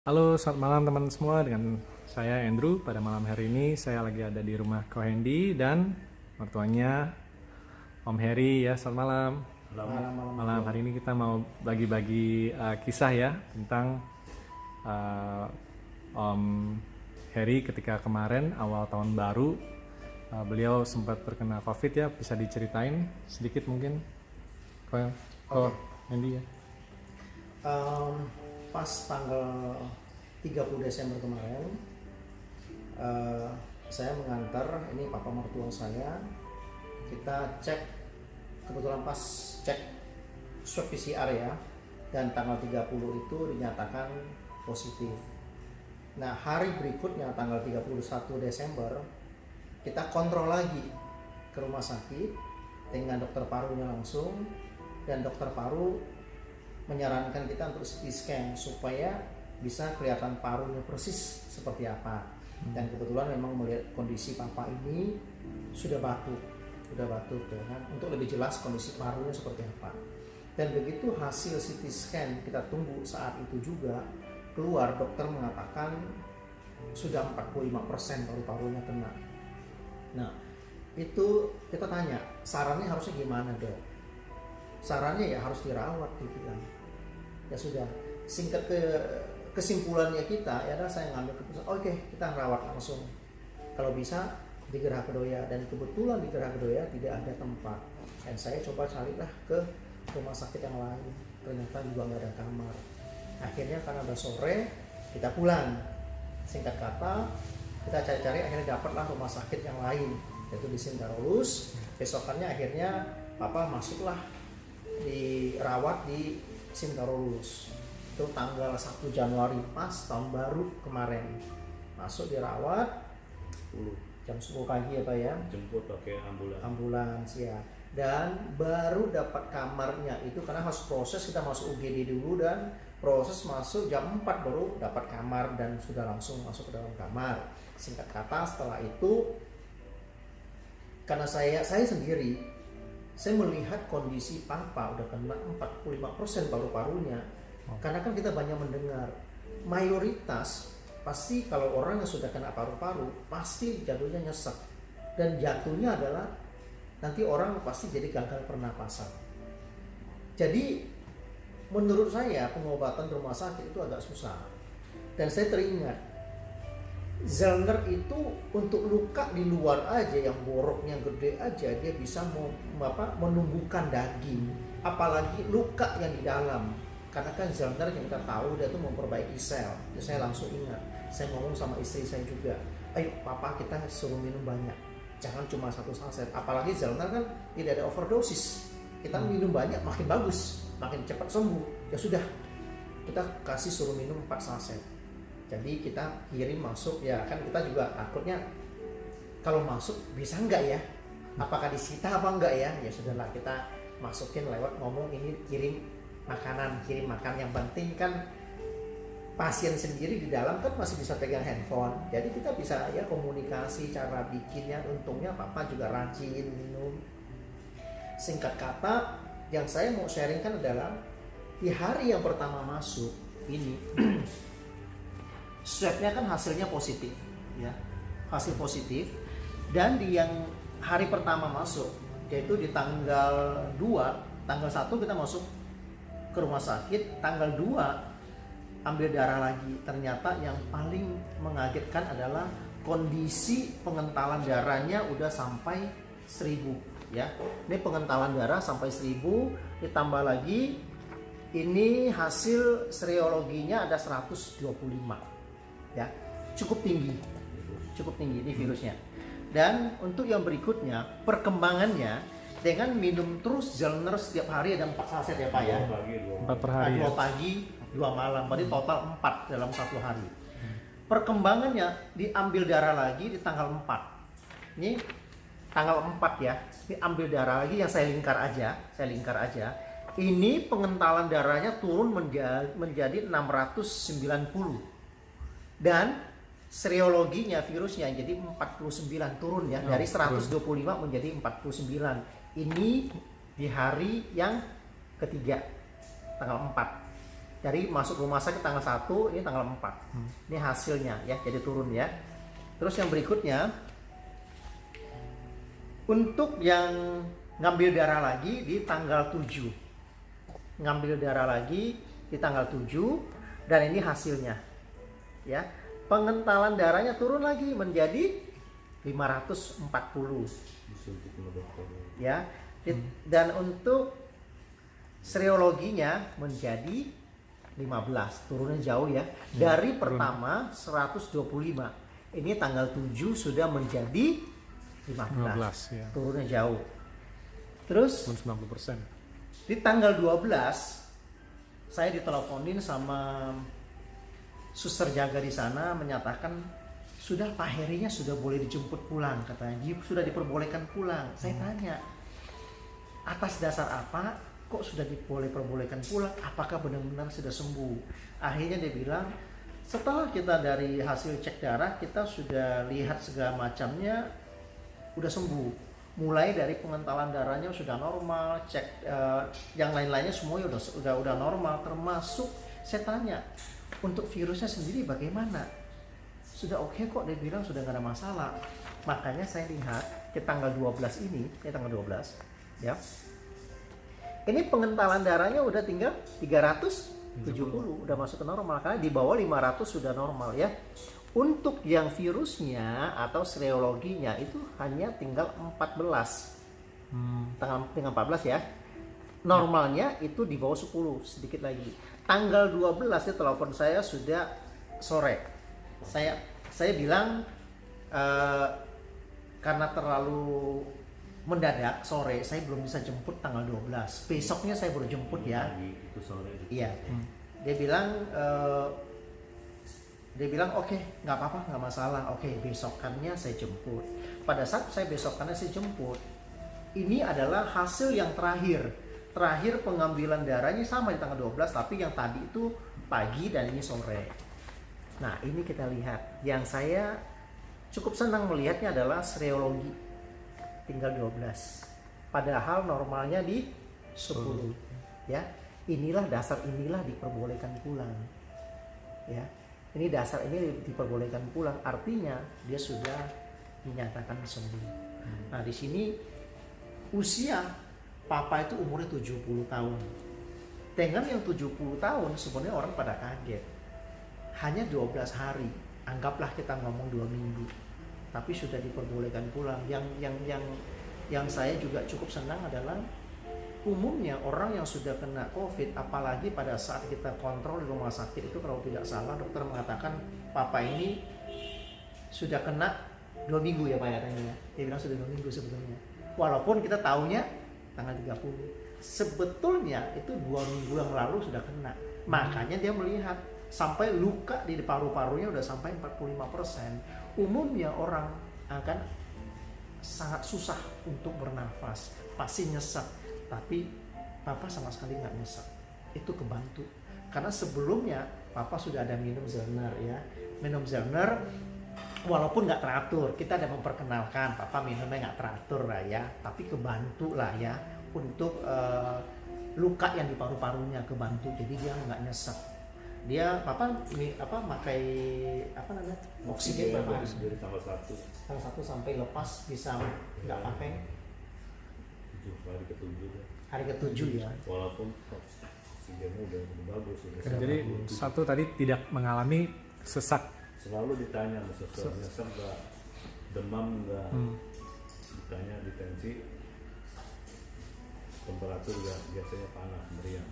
Halo, selamat malam teman semua. Dengan saya Andrew. Pada malam hari ini saya lagi ada di rumah Ko Hendy dan mertuanya Om Heri ya. Selamat malam. Malam hari ini kita mau bagi-bagi kisah ya tentang uh, Om Heri ketika kemarin awal tahun baru beliau sempat terkena COVID ya. Bisa diceritain sedikit mungkin Ko Hendy ya. Pas tanggal 30 Desember kemarin saya mengantar ini papa mertua saya, kita cek, kebetulan pas cek swab PCR ya, dan tanggal 30 itu dinyatakan positif. Nah hari berikutnya tanggal 31 Desember kita kontrol lagi ke rumah sakit dengan dokter parunya langsung, dan dokter paru menyarankan kita untuk CT scan supaya bisa kelihatan parunya persis seperti apa. Dan kebetulan memang melihat kondisi papa ini sudah batuk ya kan, untuk lebih jelas kondisi parunya seperti apa. Dan begitu hasil CT scan kita tunggu saat itu juga keluar, dokter mengatakan sudah 45% paru-parunya kena. Nah itu kita tanya sarannya harusnya gimana dok? Sarannya ya harus dirawat dibilang. Ya sudah, singkat kesimpulannya kita ya adalah saya ngambil keputusan oke, kita rawat langsung kalau bisa di Geraha Kedoya, dan kebetulan di Geraha Kedoya tidak ada tempat, dan saya coba carilah ke rumah sakit yang lain, ternyata juga nggak ada kamar. Akhirnya karena udah sore kita pulang, singkat kata kita cari-cari akhirnya dapatlah rumah sakit yang lain yaitu di Sintarolus. Besokannya akhirnya papa masuklah dirawat di Sintarolus itu tanggal 1 Januari pas tahun baru kemarin, masuk dirawat jam 10 pagi ya Pak ya, jemput pakai ambulans ya, dan baru dapat kamarnya itu karena harus proses, kita masuk UGD dulu dan proses masuk jam 4 baru dapat kamar dan sudah langsung masuk ke dalam kamar. Singkat kata setelah itu karena saya sendiri saya melihat kondisi papa udah kena 45% paru-parunya. Karena kan kita banyak mendengar mayoritas pasti kalau orang yang sudah kena paru-paru pasti jatuhnya nyesek, dan jatuhnya adalah nanti orang pasti jadi gagal pernapasan. Jadi menurut saya pengobatan di rumah sakit itu agak susah, dan saya teringat Zellner itu untuk luka di luar aja yang boroknya gede aja dia bisa menumbuhkan daging, apalagi luka yang di dalam. Karena kan Zellner yang kita tahu dia tuh memperbaiki sel. Jadi saya langsung ingat, saya ngomong sama istri saya juga, ayo papa kita suruh minum banyak, jangan cuma 1 saset. Apalagi Zellner kan tidak ada overdosis, kita minum banyak makin bagus, makin cepat sembuh. Ya sudah, kita kasih suruh minum 4 saset. Jadi kita kirim masuk ya kan, kita juga takutnya kalau masuk bisa enggak ya, apakah disita apa enggak ya. Ya sudahlah, kita masukin lewat ngomong ini kirim makan. Yang penting kan pasien sendiri di dalam kan masih bisa pegang handphone, jadi kita bisa ya komunikasi cara bikinnya. Untungnya papa juga rajin minum. Singkat kata yang saya mau sharingkan adalah di hari yang pertama masuk ini swabnya kan hasilnya positif ya, hasil positif. Dan di yang hari pertama masuk yaitu di tanggal 2, tanggal 1 kita masuk ke rumah sakit, tanggal 2 ambil darah lagi. Ternyata yang paling mengagetkan adalah kondisi pengentalan darahnya udah sampai 1000 ya. Ini pengentalan darah sampai 1000, ditambah lagi ini hasil serologinya ada 125 ya, cukup tinggi ini virusnya. Dan untuk yang berikutnya perkembangannya dengan minum terus Zellner setiap hari ada 4 saset ya Pak ya, 4 per hari 2 pagi 2 malam, berarti total 4 dalam 1 hari. Perkembangannya diambil darah lagi di tanggal 4, ini tanggal 4 ya, ini ambil darah lagi yang saya lingkar aja. Ini pengentalan darahnya turun menjadi 690, dan serologinya virusnya jadi 49, turun ya, dari 125 menjadi 49. Ini di hari yang ketiga tanggal 4. Dari masuk rumah sakit tanggal 1, ini tanggal 4. Ini hasilnya ya, jadi turun ya. Terus yang berikutnya, untuk yang ngambil darah lagi di tanggal 7. Ngambil darah lagi di tanggal 7 dan ini hasilnya. Ya. Pengentalan darahnya turun lagi menjadi 540. Ya. Dan untuk serologinya menjadi 15, turunnya jauh ya. Dari pertama 125. Ini tanggal 7 sudah menjadi 15 ya. Turunnya jauh. Terus 90%. di tanggal 12 saya diteleponin sama suster jaga di sana menyatakan sudah Pak Herinya sudah boleh dijemput pulang, katanya sudah diperbolehkan pulang. Saya tanya atas dasar apa kok sudah diperbolehkan pulang, apakah benar-benar sudah sembuh? Akhirnya dia bilang setelah kita dari hasil cek darah kita sudah lihat segala macamnya udah sembuh, mulai dari pengentalan darahnya sudah normal, cek yang lain-lainnya semuanya udah normal, termasuk saya tanya untuk virusnya sendiri bagaimana, sudah oke kok, dia bilang sudah nggak ada masalah. Makanya saya lihat ke tanggal 12 ini, tanggal 12 ya, ini pengentalan darahnya udah tinggal 370, udah masuk ke normal, karena di bawah 500 sudah normal ya. Untuk yang virusnya atau serologinya itu hanya tinggal 14. Tinggal 14 ya. Normalnya itu di bawah 10, sedikit lagi. Tanggal 12 ya telepon saya sudah sore. Saya bilang karena terlalu mendadak sore, saya belum bisa jemput tanggal 12. Besoknya saya baru jemput ya. Itu sore. Iya. Dia bilang oke, nggak apa-apa, nggak masalah. Oke, besokannya saya jemput. Pada saat saya besokannya saya jemput, ini adalah hasil yang terakhir pengambilan darahnya sama di tanggal 12, tapi yang tadi itu pagi dan ini sore. Nah ini kita lihat, yang saya cukup senang melihatnya adalah serologi tinggal 12, padahal normalnya di 10 ya. Inilah diperbolehkan pulang ya. Ini dasar ini diperbolehkan pulang, artinya dia sudah dinyatakan sembuh. Nah di sini usia papa itu umurnya 70 tahun. Dengan yang 70 tahun sebenarnya orang pada kaget. Hanya 12 hari, anggaplah kita ngomong 2 minggu, tapi sudah diperbolehkan pulang. Yang saya juga cukup senang adalah umumnya orang yang sudah kena COVID, apalagi pada saat kita kontrol di rumah sakit itu, kalau tidak salah dokter mengatakan papa ini sudah kena 2 minggu ya Pak ya, dia bilang sudah 2 minggu sebetulnya, walaupun kita tahunya tanggal 30. Sebetulnya itu 2 minggu yang lalu sudah kena. Makanya dia melihat sampai luka di paru-parunya udah sampai 45%. Umumnya orang akan sangat susah untuk bernafas, pasti nyesek. Tapi papa sama sekali nggak nyesek, itu kebantu. Karena sebelumnya papa sudah ada minum Zellner ya, minum Zellner walaupun nggak teratur, kita ada memperkenalkan papa minumnya nggak teratur lah ya, tapi kebantu lah ya untuk luka yang di paru-parunya, kebantu, jadi dia nggak nyesek. Dia papa pakai oksigen berapa? Dari tanggal 1 sampai lepas bisa nggak pakai hari ke-7 ya. Walaupun oksigennya udah bagus. Jadi satu tadi tidak mengalami sesak. Selalu ditanya sesak nggak, demam nggak, ditanya di tensi, temperatur juga biasanya panas meriang.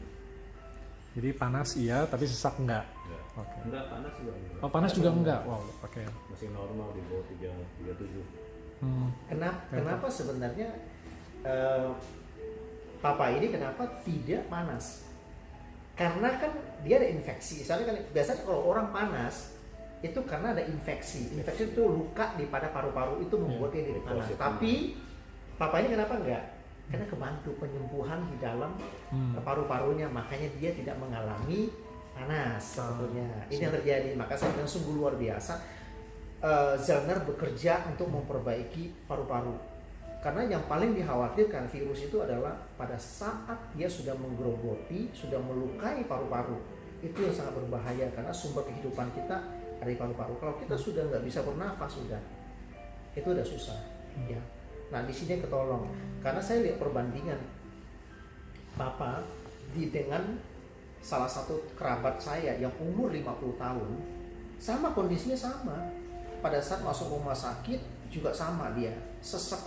Jadi panas iya, tapi sesak enggak. Enggak. Oke. Enggak, panas juga enggak. Oh panas juga enggak. Wow, oke. Masih normal di bawah 37. Kenapa sebenarnya papa ini kenapa tidak panas? Karena kan dia ada infeksi. Misalnya kan biasanya kalau orang panas itu karena ada infeksi. Infeksi itu luka di pada paru-paru itu membuat dia jadi panas. Tapi papa ini kenapa enggak? Karena kebantu penyembuhan di dalam paru-parunya, makanya dia tidak mengalami panas sebetulnya. Ini yang terjadi. Maka saya bilang sungguh luar biasa. Zellner bekerja untuk memperbaiki paru-paru. Karena yang paling dikhawatirkan virus itu adalah pada saat dia sudah menggerogoti, sudah melukai paru-paru. Itu yang sangat berbahaya karena sumber kehidupan kita ada di paru-paru. Kalau kita sudah nggak bisa bernafas, sudah itu udah susah ya. Nah di sini ketolong karena saya lihat perbandingan Papa dengan salah satu kerabat saya yang umur 50 tahun, sama kondisinya sama. Pada saat masuk rumah sakit juga sama, dia sesak,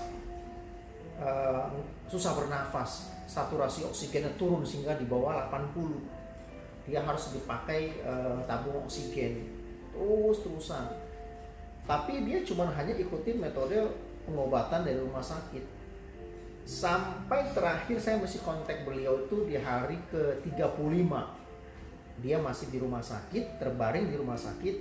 susah bernafas, saturasi oksigennya turun sehingga di bawah 80. Dia harus dipakai tabung oksigen terus-terusan. Tapi dia cuma hanya ikutin metode pengobatan dari rumah sakit. Sampai terakhir saya masih kontak beliau itu di hari ke-35. Dia masih di rumah sakit, terbaring di rumah sakit,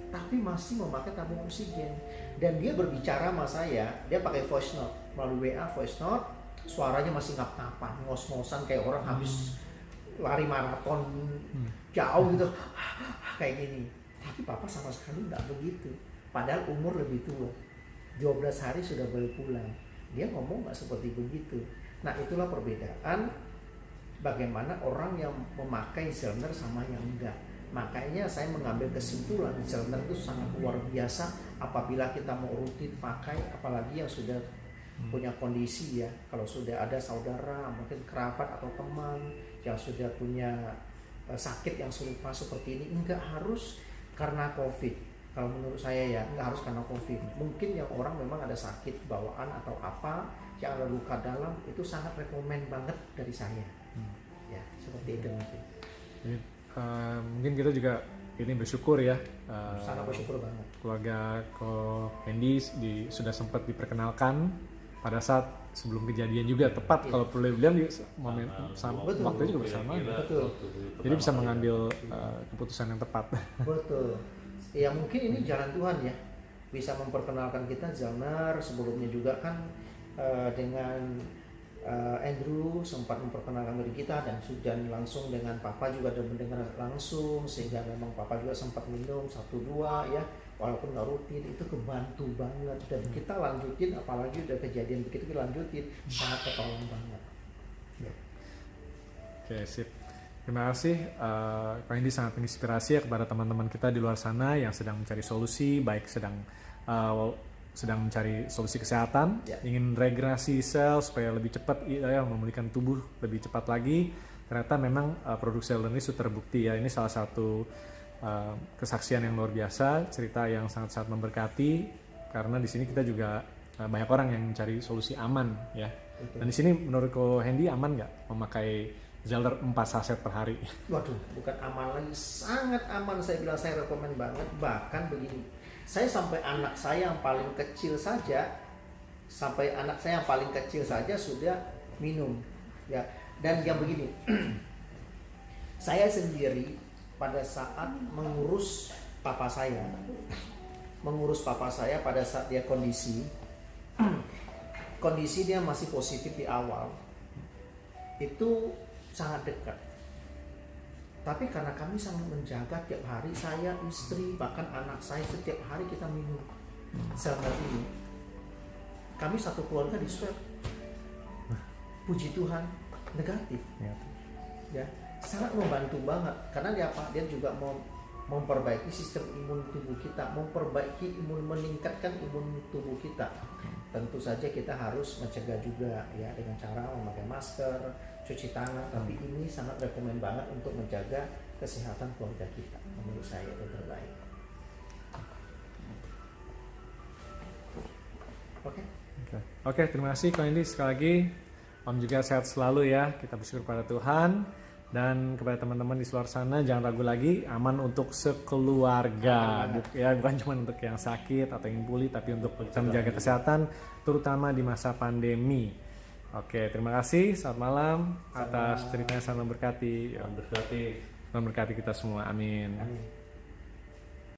tapi masih memakai tabung oksigen. Dan dia berbicara sama saya, dia pakai voice note, melalui WA voice note, suaranya masih ngap-ngapan, ngos-ngosan kayak orang habis lari maraton jauh gitu, kayak gini. Tapi Papa sama sekali nggak begitu. Padahal umur lebih tua, 12 hari sudah boleh pulang. Dia ngomong nggak seperti begitu. Nah itulah perbedaan bagaimana orang yang memakai Zellner sama yang enggak. Makanya saya mengambil kesimpulan Zellner itu sangat luar biasa apabila kita mau rutin pakai, apalagi yang sudah punya kondisi ya. Kalau sudah ada saudara, mungkin kerabat atau teman yang sudah punya sakit yang serupa seperti ini, enggak harus karena COVID. Kalau menurut saya ya, nggak harus karena COVID. Mungkin yang orang memang ada sakit bawaan atau apa, yang ada luka dalam, itu sangat rekomen banget dari saya. Ya, seperti itu mungkin. Jadi, mungkin kita juga ini bersyukur ya. Sangat bersyukur banget. Keluarga Ko Hendy sudah sempat diperkenalkan pada saat sebelum kejadian juga, tepat kalau boleh bilang di momen sama Betul. waktu juga bersama. Betul. Jadi bisa mengambil keputusan yang tepat. Betul. Ya mungkin ini jalan Tuhan ya, bisa memperkenalkan kita Zellner. Sebelumnya juga kan dengan Andrew sempat memperkenalkan diri kita, dan langsung dengan Papa juga ada mendengar langsung, sehingga memang Papa juga sempat minum 1-2 ya, walaupun nggak rutin. Itu kebantu banget, dan kita lanjutin, apalagi udah kejadian begitu kita lanjutin, sangat ketolong banget ya. Oke, sip. Terima kasih, Kak Hendy sangat menginspirasi ya kepada teman-teman kita di luar sana yang sedang mencari solusi, baik sedang mencari solusi kesehatan, ingin regenerasi sel supaya lebih cepat ya, memulihkan tubuh lebih cepat lagi. Ternyata memang produk Zellner ini sudah terbukti ya. Ini salah satu kesaksian yang luar biasa, cerita yang sangat-sangat memberkati, karena di sini kita juga banyak orang yang mencari solusi aman ya. Dan di sini menurut Ko Hendy aman nggak memakai Zellner 4 saset per hari? Waduh, bukan aman lagi, sangat aman. Saya bilang saya rekomen banget. Bahkan begini, saya sampai anak saya yang paling kecil saja, sudah minum ya. Dan yang begini, saya sendiri pada saat mengurus papa saya pada saat dia kondisi dia masih positif di awal, itu sangat dekat. Tapi karena kami sangat menjaga tiap hari, saya, istri, bahkan anak saya, setiap hari kita minum Zellner ini. Kami satu keluarga di swab, puji Tuhan negatif ya, sangat membantu banget. Karena dia juga memperbaiki sistem imun tubuh kita, meningkatkan imun tubuh kita. Tentu saja kita harus mencegah juga ya, dengan cara memakai masker, cuci tangan, tapi ini sangat rekomen banget untuk menjaga kesehatan keluarga kita. Menurut saya itu terbaik. Oke, terima kasih Kak Hendy sekali lagi. Om juga sehat selalu ya. Kita bersyukur pada Tuhan. Dan kepada teman-teman di luar sana, jangan ragu lagi, aman untuk sekeluarga. Bukan cuma untuk yang sakit atau yang pulih, tapi untuk kita menjaga kesehatan, terutama di masa pandemi. Oke, terima kasih. Selamat malam atas ceritanya, sangat memberkati. Memberkati kita semua. Amin.